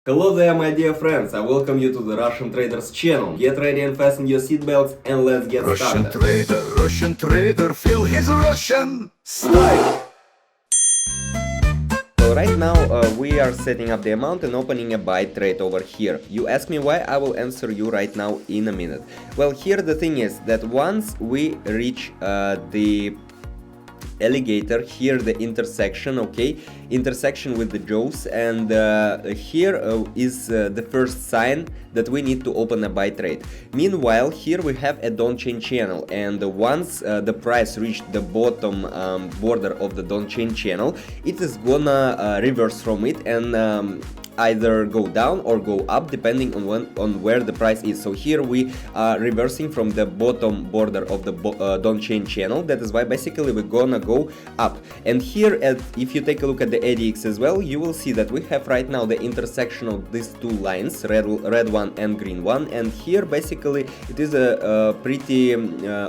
Hello there, my dear friends. I welcome you to the Russian Traders channel. Get ready and fasten your seatbelts and let's get started. Russian trader, feel his Russian style. So right now we are setting up the amount and opening a buy trade over here. You ask me why, I will answer you right now in a minute. Well, here the thing is that once we reach the alligator, here the intersection, okay, intersection with the jaws, and here is the first sign that we need to open a buy trade. Meanwhile, here we have a don't change channel, and once the price reached the bottom border of the don't change channel, it is gonna reverse from it and either go down or go up depending on where the price is. So here we are reversing from the bottom border of the don't change channel. That is why basically we're gonna go up. And here if you take a look at the ADX as well, you will see that we have right now the intersection of these two lines, red one and green one, and here basically it is a pretty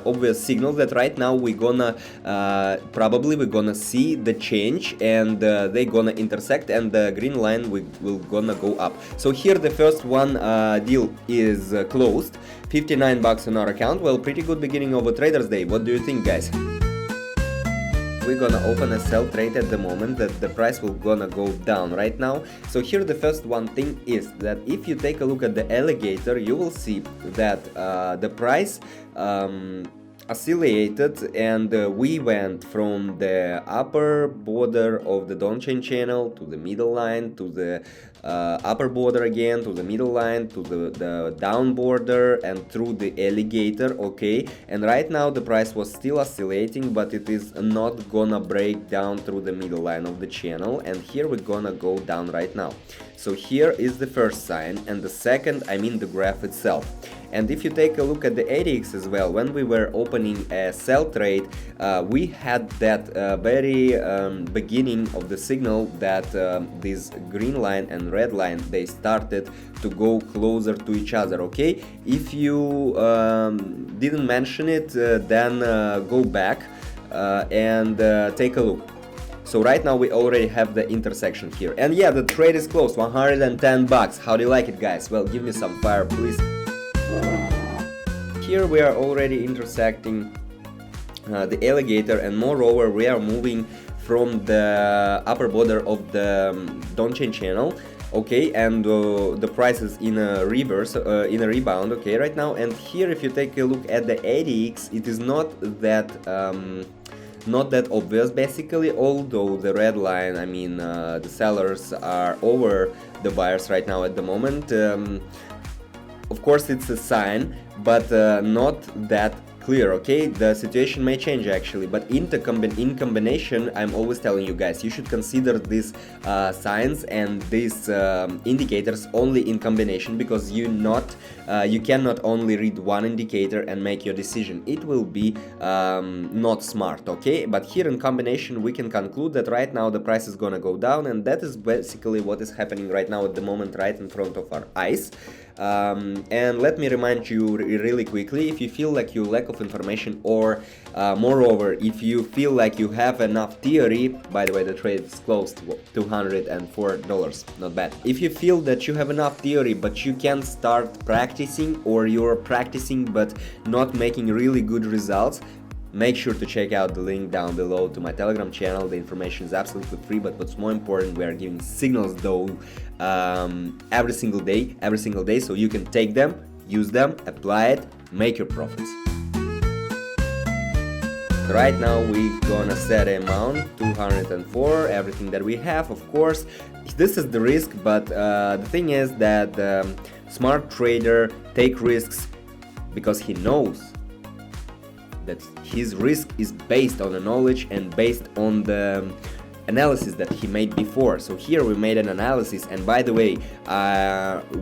obvious signal that right now we're gonna probably we're gonna see the change, and they're gonna intersect, and the green line will gonna go up. So here the first one deal is closed, 59 bucks on our account. Well, pretty good beginning of a trader's day. What do you think, guys? We're gonna open a sell trade at the moment that the price will gonna go down right now. So here the first one thing is that if you take a look at the alligator, you will see that the price oscillated, and we went from the upper border of the don't change channel to the middle line, to the upper border again, to the middle line, to the down border, and through the alligator, okay. And right now the price was still oscillating, but it is not gonna break down through the middle line of the channel, and here we're gonna go down right now. So here is the first sign, and the second, I mean the graph itself. And if you take a look at the ADX as well, when we were opening a sell trade, we had that very beginning of the signal that this green line and red line, they started to go closer to each other, okay? If you didn't mention it, then go back and take a look. So right now we already have the intersection here, and yeah, the trade is closed, 110 bucks. How do you like it, guys? Well, give me some fire, please. Here we are already intersecting the alligator, and moreover we are moving from the upper border of the don't change channel, okay, and the price is in a reverse, in a rebound, okay, right now. And here if you take a look at the ADX, it is not that obvious basically, although the red line, I mean the sellers are over the buyers right now at the moment. Of course it's a sign, but not that clear, okay? The situation may change actually, but in combination, I'm always telling you guys, you should consider these signs and these indicators only in combination, because you cannot only read one indicator and make your decision. It will be not smart, okay? But here in combination we can conclude that right now the price is gonna go down, and that is basically what is happening right now at the moment right in front of our eyes. And let me remind you really quickly, if you feel like you lack of information, or moreover if you feel like you have enough theory, by the way the trade is closed, $204, not bad. If you feel that you have enough theory but you can't start practicing, or you're practicing but not making really good results, make sure to check out the link down below to my Telegram channel. The information is absolutely free, but what's more important, we are giving signals though every single day, so you can take them, use them, apply it, make your profits. Right now we're gonna set an amount 204, everything that we have. Of course this is the risk, but the thing is that smart trader take risks because he knows that his risk is based on the knowledge and based on the analysis that he made before. So here we made an analysis, and by the way,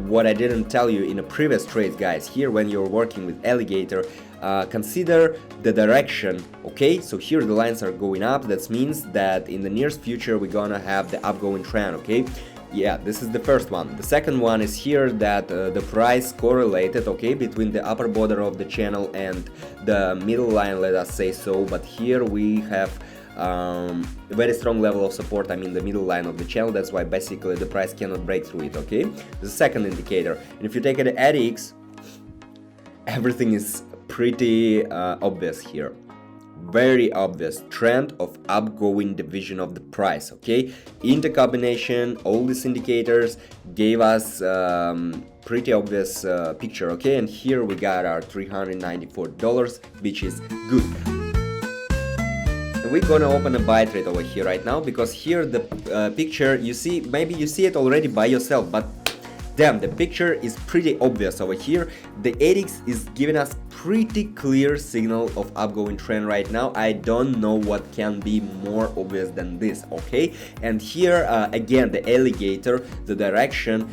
what I didn't tell you in a previous trade, guys, here when you're working with alligator, consider the direction, okay? So here the lines are going up, that means that in the nearest future we're gonna have the upgoing trend, okay? Yeah, this is the first one. The second one is here that the price correlated, okay, between the upper border of the channel and the middle line, let us say so, but here we have very strong level of support, I mean the middle line of the channel. That's why basically the price cannot break through it, okay? The second indicator. And if you take it at X, everything is pretty obvious here. Very obvious trend of upgoing division of the price, okay? Intercombination, all these indicators gave us pretty obvious picture, okay? And here we got our $394, which is good. And we're gonna open a buy trade over here right now, because here the picture, you see, maybe you see it already by yourself, but damn, the picture is pretty obvious over here. The 8x is giving us pretty clear signal of upgoing trend right now. I don't know what can be more obvious than this, okay? And here again, the alligator, the direction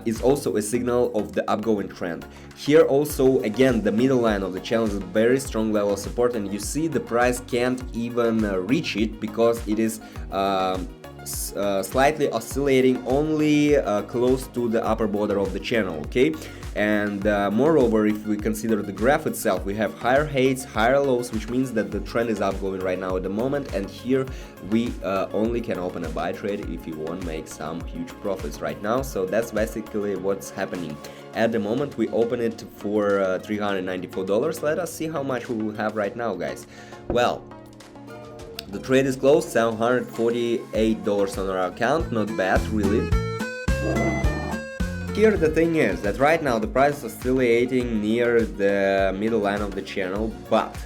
is also a signal of the upgoing trend. Here also again, the middle line of the channel is a very strong level of support, and you see the price can't even reach it because it is slightly oscillating only close to the upper border of the channel, okay? And moreover, if we consider the graph itself, we have higher heights, higher lows, which means that the trend is upgoing right now at the moment. And here we only can open a buy trade if you want to make some huge profits right now. So that's basically what's happening at the moment. We open it for $394. Let us see how much we will have right now, guys. Well, the trade is closed, $748 on our account, not bad, really. Here the thing is that right now the price is oscillating near the middle line of the channel, but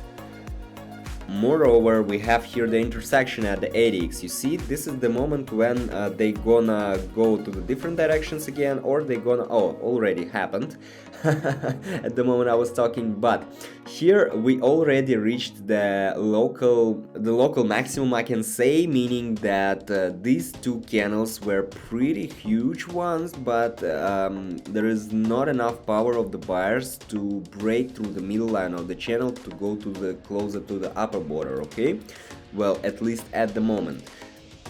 moreover we have here the intersection at the 8x. You see, this is the moment when they gonna go to the different directions again, or they gonna, oh, already happened at the moment I was talking. But here we already reached the local maximum, I can say, meaning that these two candles were pretty huge ones, but there is not enough power of the buyers to break through the middle line of the channel to go to the closer to the upper border, okay? Well, at least at the moment.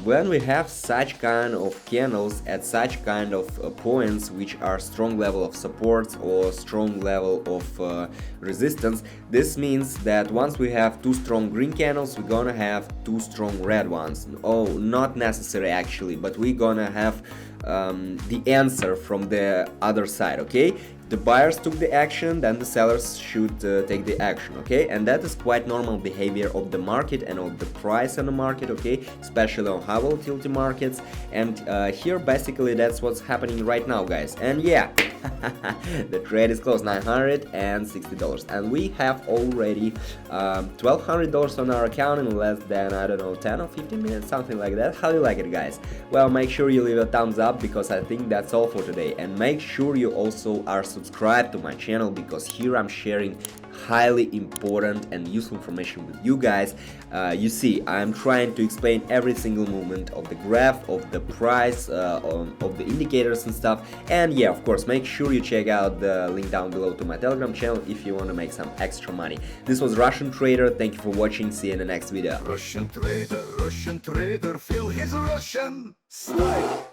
When we have such kind of candles at such kind of points, which are strong level of support or strong level of resistance, this means that once we have two strong green candles, we're gonna have two strong red ones. Oh, not necessary actually, but we're gonna have the answer from the other side, okay? The buyers took the action, then the sellers should take the action, okay? And that is quite normal behavior of the market and of the price on the market, okay? Especially on high volatility markets. And here basically that's what's happening right now, guys. And yeah, the trade is closed, $960, and we have already $1,200 on our account in less than, I don't know, 10 or 15 minutes, something like that. How do you like it, guys? Well, make sure you leave a thumbs up, because I think that's all for today. And make sure you also are subscribed to my channel, because here I'm sharing highly important and useful information with you guys. You see, I'm trying to explain every single movement of the graph, of the price, of the indicators and stuff. And yeah, of course, make sure you check out the link down below to my Telegram channel if you want to make some extra money. This was Russian Trader. Thank you for watching. See you in the next video. Russian trader, feel his Russian style.